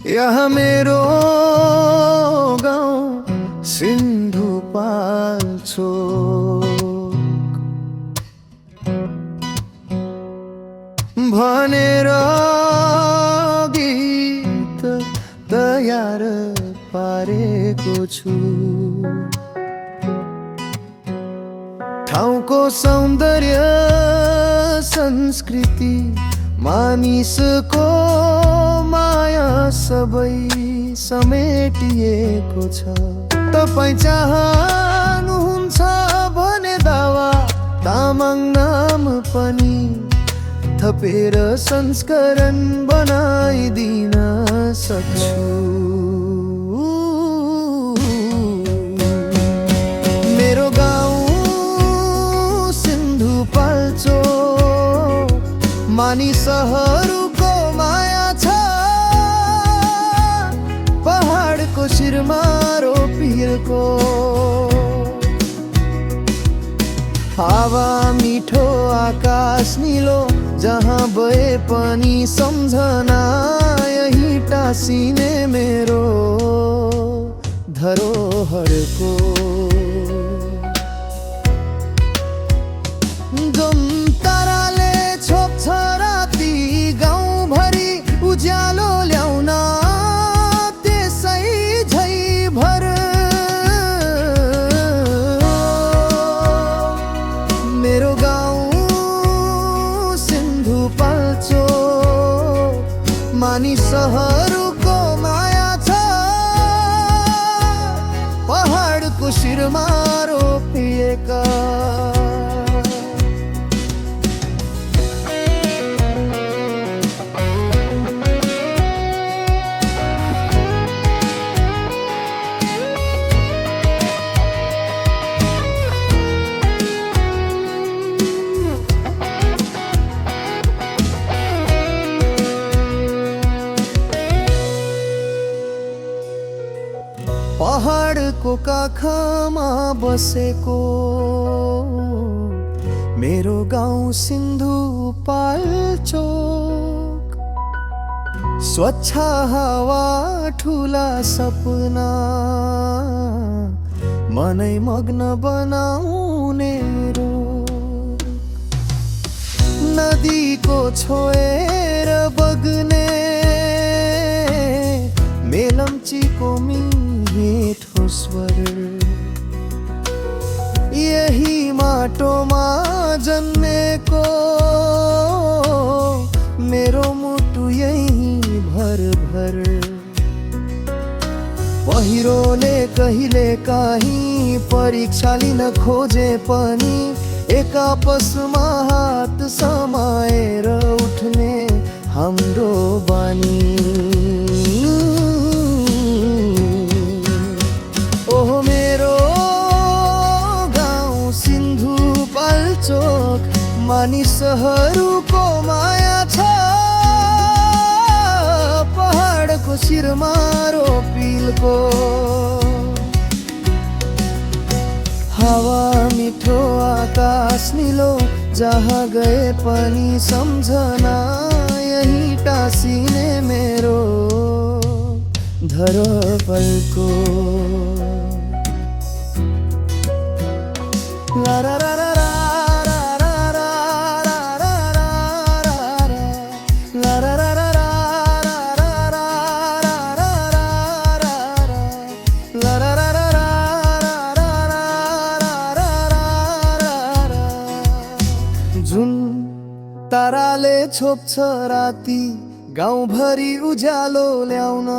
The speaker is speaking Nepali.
यहाँ मेरो गाउँ सिन्धुपाल्चोक भनेर गीत तयार पारेको छु। ठाउँको सौन्दर्य संस्कृति मानिसको माया सबै समेटिएको छ। तपाईँ चाहनुहुन्छ भने दावा तामाङ नाम पनि थपेर संस्करण बनाइदिन सक्छु। मेरो गाउँ सिन्धुपाल्चोक मानिसहरूको माया छ। पहाडको शिरमा रोपिएको हावा मिठो आकाश निलो, जहाँ बए पनि सम्झना यही टाँसिने मेरो धरोहरको। जुन ताराले छोप्छ राति गाउँभरि उज्यालो ल्याउन, त्यसै झै भर मेरो गाउँ सिन्धुपाल्चोक मानिसहरूको माया छ। पहाडको शिरमा रोपिएका पहाडको काखमा बसेको मेरो गाउँ सिन्धुपाल्चोक। स्वच्छ हावा ठुला सपना मनै मग्न बनाउने रोग। नदीको छोएर बग्ने मेलम्चीको मिठो स्वर, यही माटोमा जन्मेको मेरो मुटु यही भर भर। पहिरोले कहिले काहीँ परीक्षा लिन खोजे पनि एक आपसमा हात समाएर उठ्ने हाम्रो बानी। ओहो मेरो गाउँ सिन्धुपाल्चोक मानिसहरूको माया छ। पहाडको शिरमा रोपिएको हावा मिठो आकाश निलो, जहाँ गए पनि सम्झना यही टाँसिने मेरो धरोहरको। ला रा रा रा रा रा रा रा रा रा ला रा रा रा रा रा रा रा ला रा रा रा रा। जुन ताराले छोप्छ राति गाउँभरि उज्यालो ल्याउन,